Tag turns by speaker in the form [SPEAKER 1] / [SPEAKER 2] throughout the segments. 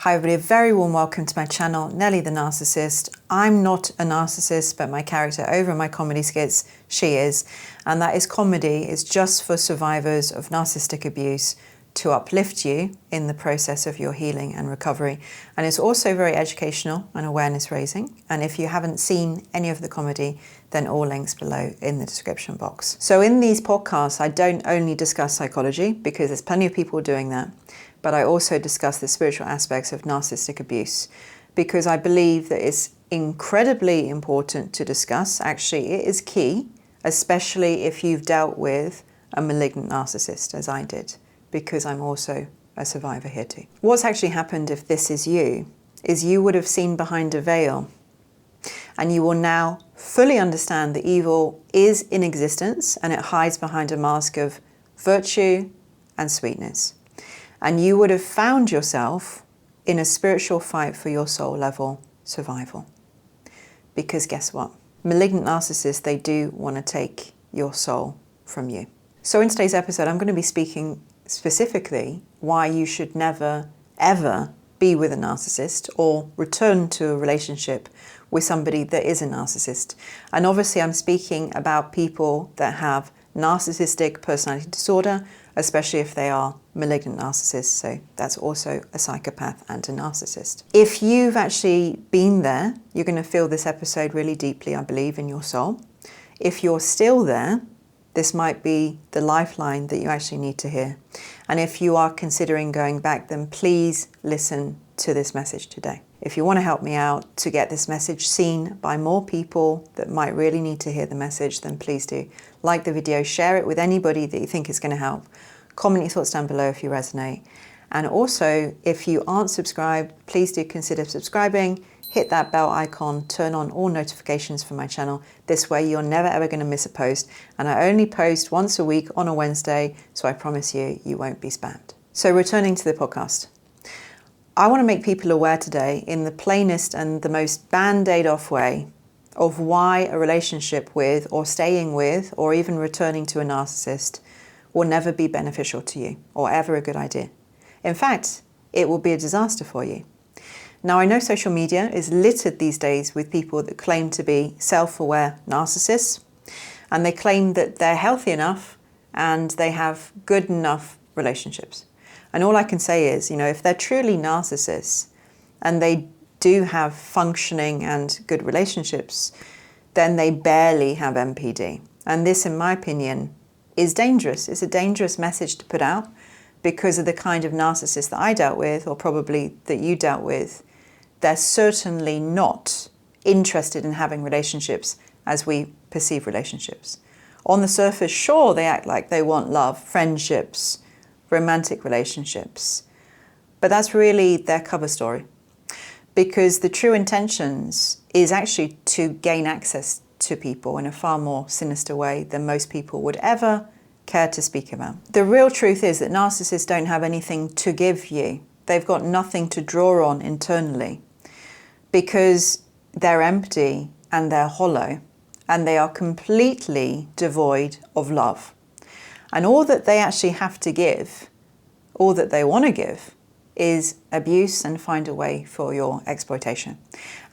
[SPEAKER 1] Hi everybody, a very warm welcome to my channel, Nellie the Narcissist. I'm not a narcissist, but my character over in my comedy skits, she is. And that is comedy. It's just for survivors of narcissistic abuse to uplift you in the process of your healing and recovery. And it's also very educational and awareness raising. And if you haven't seen any of the comedy, then all links below in the description box. So in these podcasts, I don't only discuss psychology, because there's plenty of people doing that, but I also discuss the spiritual aspects of narcissistic abuse, because I believe that it's incredibly important to discuss. Actually, it is key, especially if you've dealt with a malignant narcissist, as I did, because I'm also a survivor here too. What's actually happened, if this is you would have seen behind a veil, and you will now fully understand that evil is in existence and it hides behind a mask of virtue and sweetness. And you would have found yourself in a spiritual fight for your soul level survival. Because guess what? Malignant narcissists, they do want to take your soul from you. So in today's episode, I'm going to be speaking specifically why you should never, ever be with a narcissist or return to a relationship with somebody that is a narcissist. And obviously I'm speaking about people that have narcissistic personality disorder, especially if they are malignant narcissists. So that's also a psychopath and a narcissist. If you've actually been there, you're going to feel this episode really deeply, I believe, in your soul. If you're still there, this might be the lifeline that you actually need to hear. And if you are considering going back, then please listen to this message today. If you want to help me out to get this message seen by more people that might really need to hear the message, then please do like the video, share it with anybody that you think is going to help. Comment your thoughts down below if you resonate. And also, if you aren't subscribed, please do consider subscribing. Hit that bell icon, turn on all notifications for my channel. This way you're never ever going to miss a post. And I only post once a week on a Wednesday, so I promise you, you won't be spammed. So returning to the podcast. I want to make people aware today in the plainest and the most band-aid off way of why a relationship with, or staying with, or even returning to a narcissist will never be beneficial to you or ever a good idea. In fact, it will be a disaster for you. Now, I know social media is littered these days with people that claim to be self-aware narcissists, and they claim that they're healthy enough and they have good enough relationships. And all I can say is, if they're truly narcissists and they do have functioning and good relationships, then they barely have MPD. And this, in my opinion, is dangerous. It's a dangerous message to put out because of the kind of narcissist that I dealt with, or probably that you dealt with. They're certainly not interested in having relationships as we perceive relationships. On the surface, sure, they act like they want love, friendships, romantic relationships, but that's really their cover story, because the true intentions is actually to gain access to people in a far more sinister way than most people would ever care to speak about. The real truth is that narcissists don't have anything to give you. They've got nothing to draw on internally because they're empty and they're hollow and they are completely devoid of love. And all that they actually have to give, all that they want to give, is abuse and find a way for your exploitation.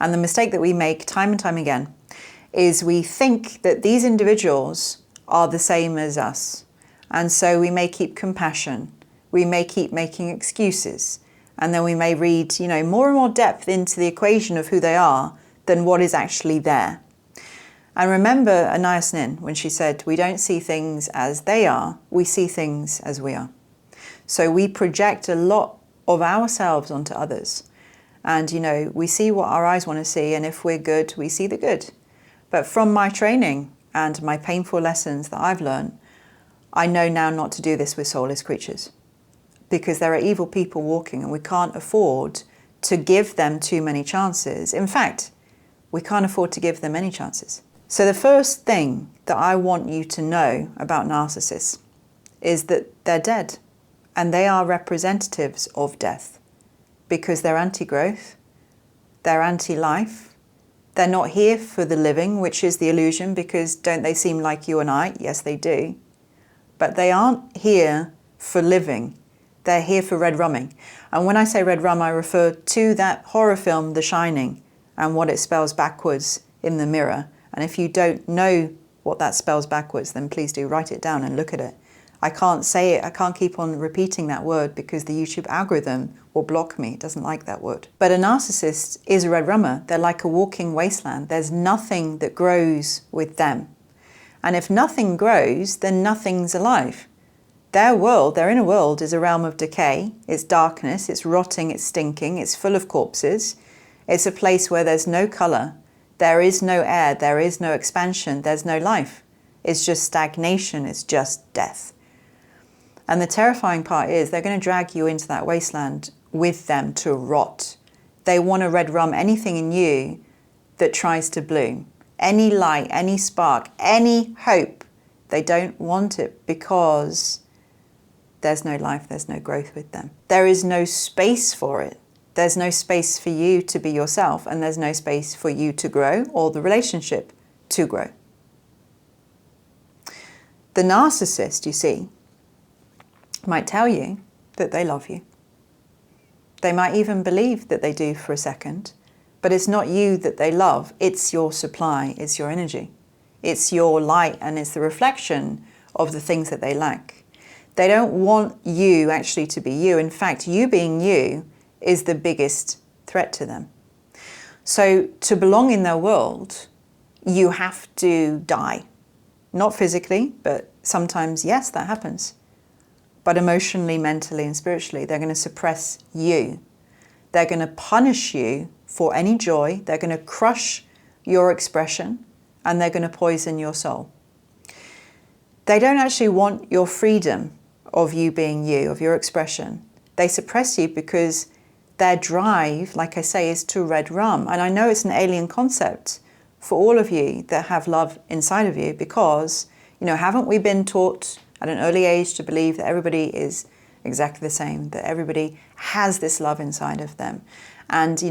[SPEAKER 1] And the mistake that we make time and time again is we think that these individuals are the same as us. And so we may keep compassion, we may keep making excuses, and then we may read, more and more depth into the equation of who they are than what is actually there. And remember Anais Nin when she said, we don't see things as they are, we see things as we are. So we project a lot of ourselves onto others. And, we see what our eyes want to see, and if we're good, we see the good. But from my training and my painful lessons that I've learned, I know now not to do this with soulless creatures. Because there are evil people walking and we can't afford to give them too many chances. In fact, we can't afford to give them any chances. So the first thing that I want you to know about narcissists is that they're dead, and they are representatives of death because they're anti-growth, they're anti-life, they're not here for the living, which is the illusion, because don't they seem like you and I? Yes, they do. But they aren't here for living. They're here for red rumming. And when I say red rum, I refer to that horror film, The Shining, and what it spells backwards in the mirror. And if you don't know what that spells backwards, then please do write it down and look at it. I can't say it, I can't keep on repeating that word because the YouTube algorithm will block me. It doesn't like that word. But a narcissist is a red rummer. They're like a walking wasteland. There's nothing that grows with them. And if nothing grows, then nothing's alive. Their world, their inner world, is a realm of decay. It's darkness, it's rotting, it's stinking, it's full of corpses. It's a place where there's no colour, there is no air, there is no expansion, there's no life. It's just stagnation, it's just death. And the terrifying part is they're going to drag you into that wasteland with them to rot. They want to red rum anything in you that tries to bloom. Any light, any spark, any hope. They don't want it because there's no life, there's no growth with them. There is no space for it. There's no space for you to be yourself, and there's no space for you to grow or the relationship to grow. The narcissist, you see, might tell you that they love you. They might even believe that they do for a second, but it's not you that they love, it's your supply, it's your energy. It's your light, and it's the reflection of the things that they lack. They don't want you actually to be you. In fact, you being you is the biggest threat to them. So to belong in their world, you have to die. Not physically, but sometimes, yes, that happens. But emotionally, mentally, and spiritually, they're going to suppress you. They're going to punish you for any joy. They're going to crush your expression, and they're going to poison your soul. They don't actually want your freedom of you being you, of your expression. They suppress you because their drive, like I say, is to red rum. And I know it's an alien concept for all of you that have love inside of you because, haven't we been taught at an early age to believe that everybody is exactly the same, that everybody has this love inside of them? And,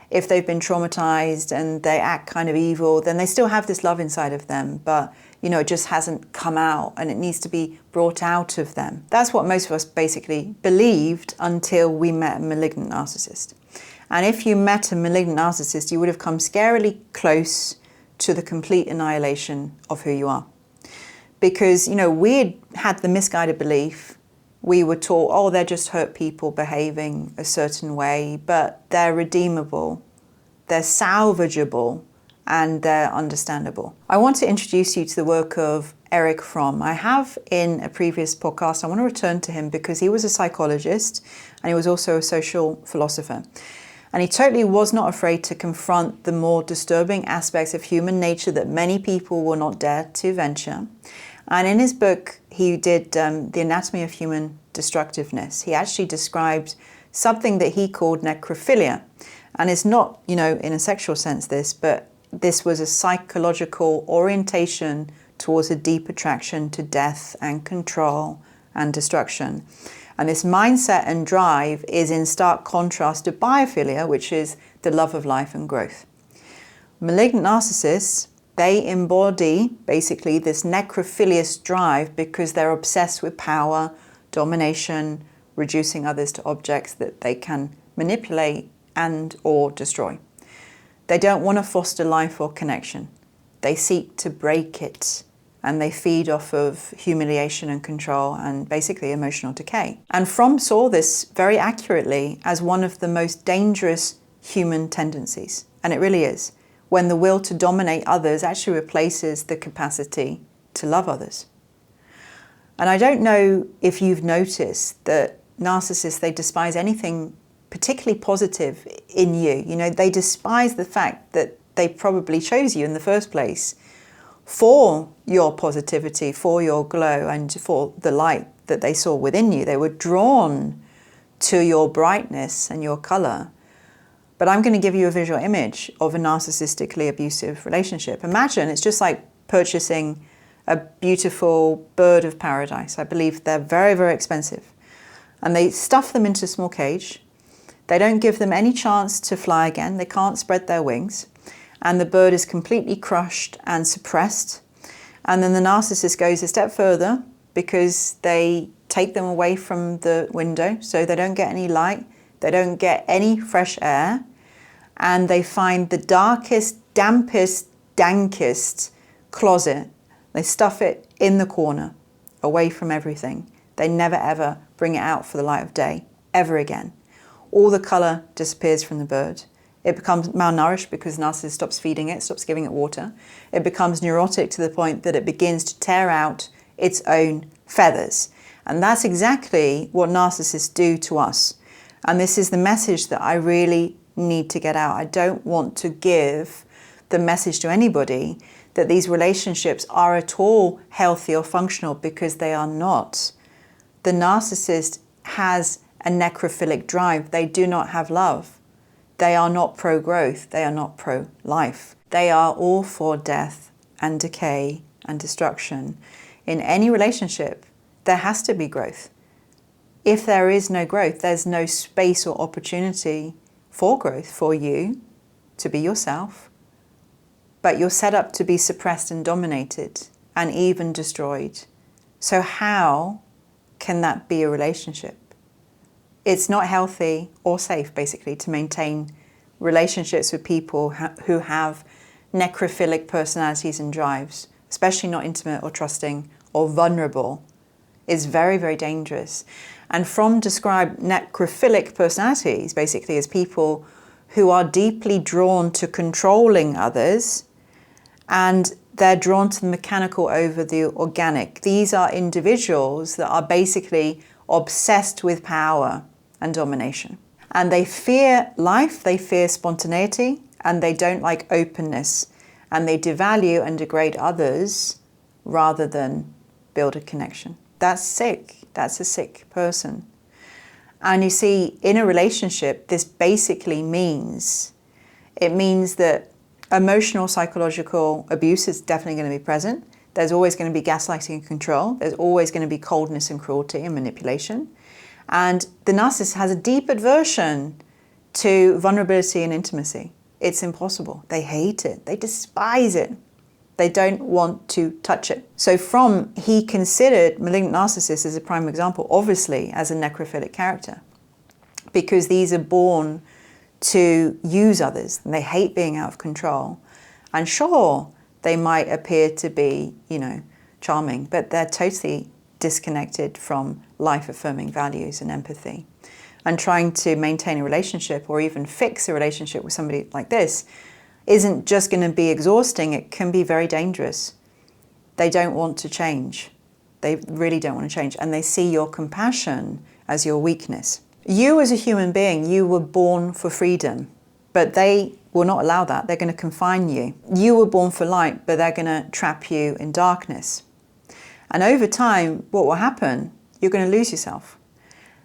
[SPEAKER 1] if they've been traumatized and they act kind of evil, then they still have this love inside of them, but, it just hasn't come out and it needs to be brought out of them. That's what most of us basically believed until we met a malignant narcissist. And if you met a malignant narcissist, you would have come scarily close to the complete annihilation of who you are. Because, we had the misguided belief, we were taught, oh, they're just hurt people behaving a certain way, but they're redeemable, they're salvageable, and they're understandable. I want to introduce you to the work of Erich Fromm. I have in a previous podcast, I want to return to him because he was a psychologist and he was also a social philosopher. And he totally was not afraid to confront the more disturbing aspects of human nature that many people will not dare to venture. And in his book, he did The Anatomy of Human Destructiveness. He actually described something that he called necrophilia. And it's not, in a sexual sense but this was a psychological orientation towards a deep attraction to death and control and destruction. And this mindset and drive is in stark contrast to biophilia, which is the love of life and growth. Malignant narcissists, they embody basically this necrophilious drive because they're obsessed with power, domination, reducing others to objects that they can manipulate and or destroy. They don't want to foster life or connection. They seek to break it, and they feed off of humiliation and control and basically emotional decay. And Fromm saw this very accurately as one of the most dangerous human tendencies. And it really is, when the will to dominate others actually replaces the capacity to love others. And I don't know if you've noticed that narcissists, they despise anything particularly positive in you. They despise the fact that they probably chose you in the first place for your positivity, for your glow, and for the light that they saw within you. They were drawn to your brightness and your color. But I'm going to give you a visual image of a narcissistically abusive relationship. Imagine it's just like purchasing a beautiful bird of paradise. I believe they're very, very expensive. And they stuff them into a small cage. They don't give them any chance to fly again. They can't spread their wings. And the bird is completely crushed and suppressed. And then the narcissist goes a step further because they take them away from the window so they don't get any light, they don't get any fresh air, and they find the darkest, dampest, dankest closet. They stuff it in the corner, away from everything. They never ever bring it out for the light of day, ever again. All the colour disappears from the bird. It becomes malnourished because the narcissist stops feeding it, stops giving it water. It becomes neurotic to the point that it begins to tear out its own feathers. And that's exactly what narcissists do to us. And this is the message that I really need to get out. I don't want to give the message to anybody that these relationships are at all healthy or functional, because they are not. The narcissist has a necrophilic drive. They do not have love. They are not pro-growth. They are not pro-life. They are all for death and decay and destruction. In any relationship, there has to be growth. If there is no growth, there's no space or opportunity for growth for you to be yourself. But you're set up to be suppressed and dominated and even destroyed. So how can that be a relationship? It's not healthy or safe, basically, to maintain relationships with people who have necrophilic personalities and drives, especially not intimate or trusting or vulnerable. It's very, very dangerous. And Fromm described necrophilic personalities basically as people who are deeply drawn to controlling others, and they're drawn to the mechanical over the organic. These are individuals that are basically obsessed with power and domination. And they fear life, they fear spontaneity, and they don't like openness. And they devalue and degrade others rather than build a connection. That's sick. That's a sick person. And you see, in a relationship, this basically means, it means that emotional, psychological abuse is definitely going to be present. There's always going to be gaslighting and control. There's always going to be coldness and cruelty and manipulation. And the narcissist has a deep aversion to vulnerability and intimacy. It's impossible. They hate it. They despise it. They don't want to touch it. So Fromm, he considered malignant narcissists as a prime example, obviously, as a necrophilic character, because these are born to use others, and they hate being out of control. And sure, they might appear to be, charming, but they're totally disconnected from life-affirming values and empathy. And trying to maintain a relationship or even fix a relationship with somebody like this isn't just going to be exhausting, it can be very dangerous. They don't want to change. They really don't want to change. And they see your compassion as your weakness. You as a human being, you were born for freedom, but they will not allow that. They're going to confine you. You were born for light, but they're going to trap you in darkness. And over time, what will happen? You're going to lose yourself.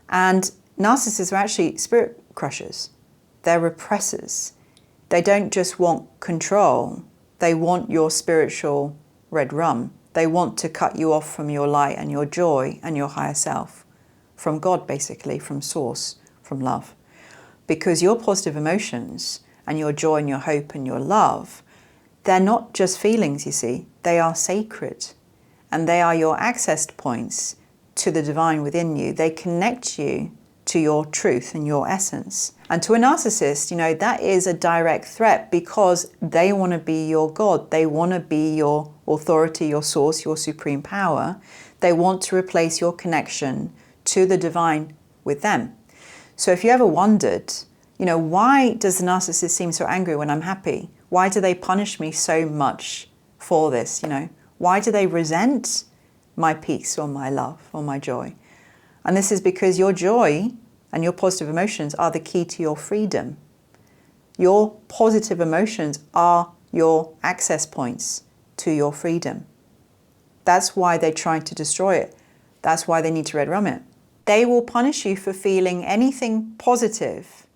[SPEAKER 1] And narcissists are actually spirit crushers. They're repressors. They don't just want control. They want your spiritual red rum. They want to cut you off from your light and your joy and your higher self. From God, basically, from source, from love. Because your positive emotions and your joy and your hope and your love, they're not just feelings, you see. They are sacred. And they are your access points to the divine within you. They connect you to your truth and your essence. And to a narcissist, that is a direct threat, because they want to be your God. They want to be your authority, your source, your supreme power. They want to replace your connection to the divine with them. So if you ever wondered, why does the narcissist seem so angry when I'm happy? Why do they punish me so much for this? Why do they resent my peace or my love or my joy? And this is because your joy and your positive emotions are the key to your freedom. Your positive emotions are your access points to your freedom. That's why they're trying to destroy it. That's why they need to red rum it. They will punish you for feeling anything positive,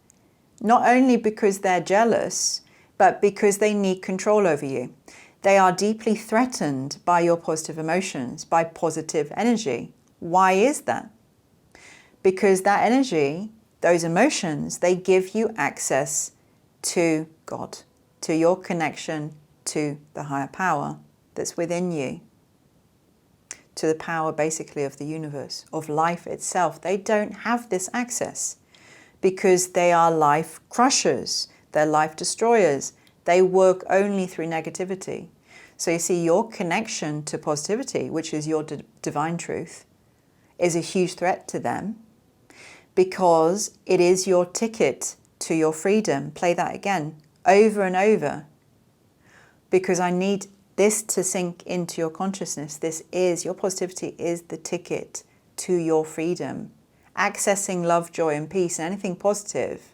[SPEAKER 1] not only because they're jealous, but because they need control over you. They are deeply threatened by your positive emotions, by positive energy. Why is that? Because that energy, those emotions, they give you access to God, to your connection to the higher power that's within you. to the power basically of the universe, of life itself. They don't have this access because they are life crushers, they're life destroyers. They work only through negativity. So you see, your connection to positivity, which is your divine truth, is a huge threat to them because it is your ticket to your freedom. Play that again, over and over, because I need this to sink into your consciousness. Your positivity is the ticket to your freedom. Accessing love, joy, and peace, and anything positive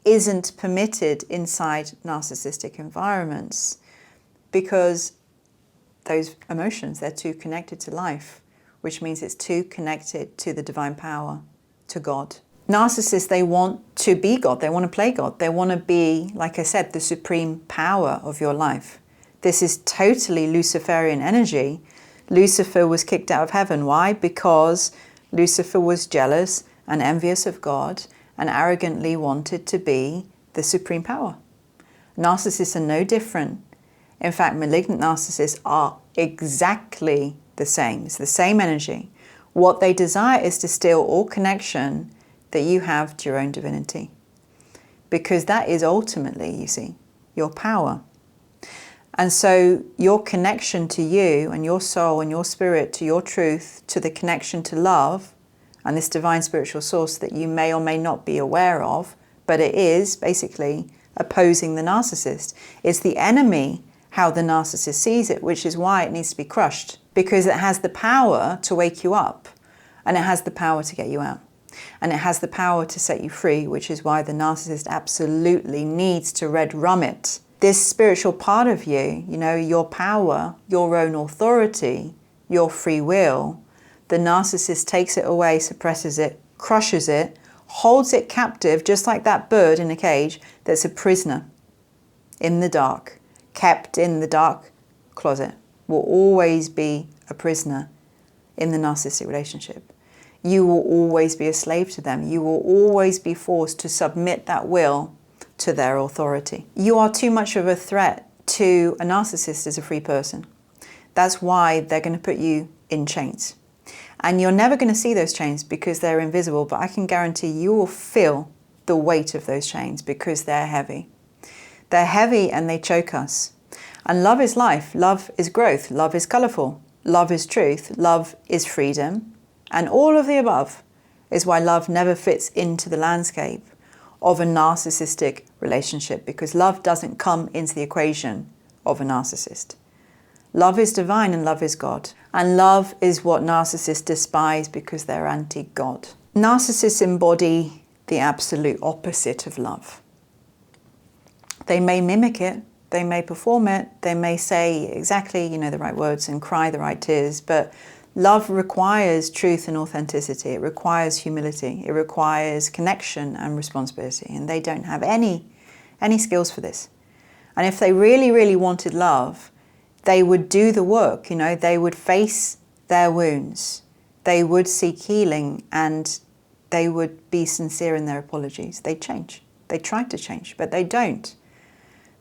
[SPEAKER 1] isn't permitted inside narcissistic environments because those emotions, they're too connected to life, which means it's too connected to the divine power, to God. Narcissists, they want to be God. They want to play God. They want to be, like I said, the supreme power of your life. This is totally Luciferian energy. Lucifer was kicked out of heaven. Why? Because Lucifer was jealous and envious of God and arrogantly wanted to be the supreme power. Narcissists are no different. In fact, malignant narcissists are exactly the same. It's the same energy. What they desire is to steal all connection that you have to your own divinity. Because that is ultimately, you see, your power. And so your connection to you and your soul and your spirit, to your truth, to the connection to love and this divine spiritual source that you may or may not be aware of, but it is basically opposing the narcissist. It's the enemy, how the narcissist sees it, which is why it needs to be crushed, because it has the power to wake you up and it has the power to get you out. And it has the power to set you free, which is why the narcissist absolutely needs to red rum it. This spiritual part of you, you know, your power, your own authority, your free will, the narcissist takes it away, suppresses it, crushes it, holds it captive, just like that bird in a cage that's a prisoner in the dark, kept in the dark closet, will always be a prisoner in the narcissistic relationship. You will always be a slave to them. You will always be forced to submit that will to their authority. You are too much of a threat to a narcissist as a free person. That's why they're going to put you in chains. And you're never going to see those chains because they're invisible, but I can guarantee you will feel the weight of those chains because they're heavy. They're heavy and they choke us. And love is life. Love is growth. Love is colorful. Love is truth. Love is freedom. And all of the above is why love never fits into the landscape of a narcissistic relationship, because love doesn't come into the equation of a narcissist. Love is divine and love is God. And love is what narcissists despise because they're anti-God. Narcissists embody the absolute opposite of love. They may mimic it, they may perform it, they may say exactly, the right words and cry the right tears, but love requires truth and authenticity. It requires humility. It requires connection and responsibility. And they don't have any skills for this. And if they really, really wanted love, they would do the work, they would face their wounds. They would seek healing and they would be sincere in their apologies. They change. They try to change, but they don't.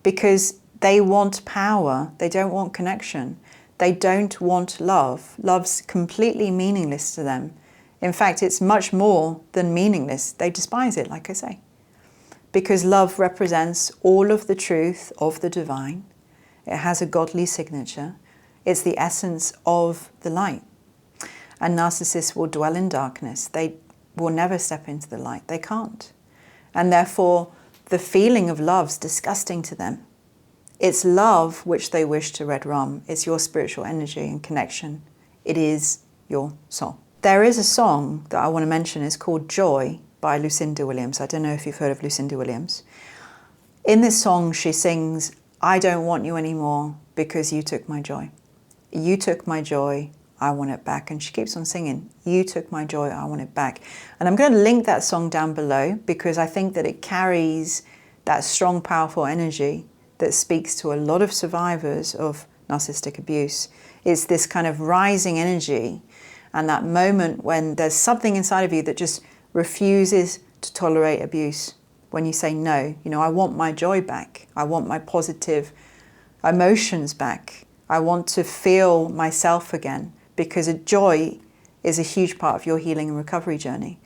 [SPEAKER 1] Because they want power. They don't want connection. They don't want love. Love's completely meaningless to them. In fact, it's much more than meaningless. They despise it, like I say. Because love represents all of the truth of the divine. It has a godly signature. It's the essence of the light. And narcissists will dwell in darkness. They will never step into the light. They can't. And therefore, the feeling of love's disgusting to them. It's love which they wish to red rum. It's your spiritual energy and connection. It is your soul. There is a song that I want to mention. It's called Joy by Lucinda Williams. I don't know if you've heard of Lucinda Williams. In this song, she sings, "I don't want you anymore because you took my joy. You took my joy, I want it back." And she keeps on singing, "You took my joy, I want it back." And I'm going to link that song down below because I think that it carries that strong, powerful energy that speaks to a lot of survivors of narcissistic abuse. It's this kind of rising energy and that moment when there's something inside of you that just refuses to tolerate abuse. When you say no, I want my joy back. I want my positive emotions back. I want to feel myself again because joy is a huge part of your healing and recovery journey.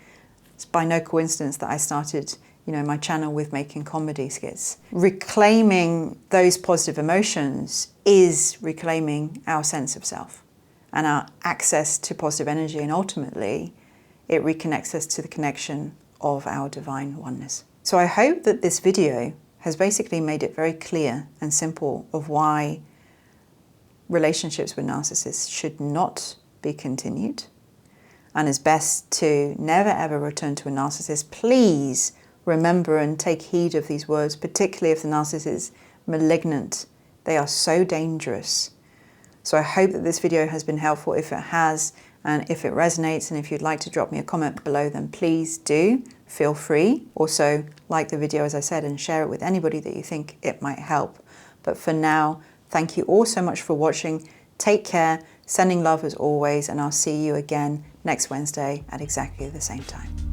[SPEAKER 1] It's by no coincidence that I started, my channel with making comedy skits. Reclaiming those positive emotions is reclaiming our sense of self and our access to positive energy, and ultimately it reconnects us to the connection of our divine oneness. So I hope that this video has basically made it very clear and simple of why relationships with narcissists should not be continued, and it's best to never ever return to a narcissist. Please remember and take heed of these words, particularly if the narcissist is malignant. They are so dangerous. So I hope that this video has been helpful. If it has, and if it resonates, and if you'd like to drop me a comment below, then please do. Feel free. Also, like the video, as I said, and share it with anybody that you think it might help. But for now, thank you all so much for watching. Take care, sending love as always, and I'll see you again next Wednesday at exactly the same time.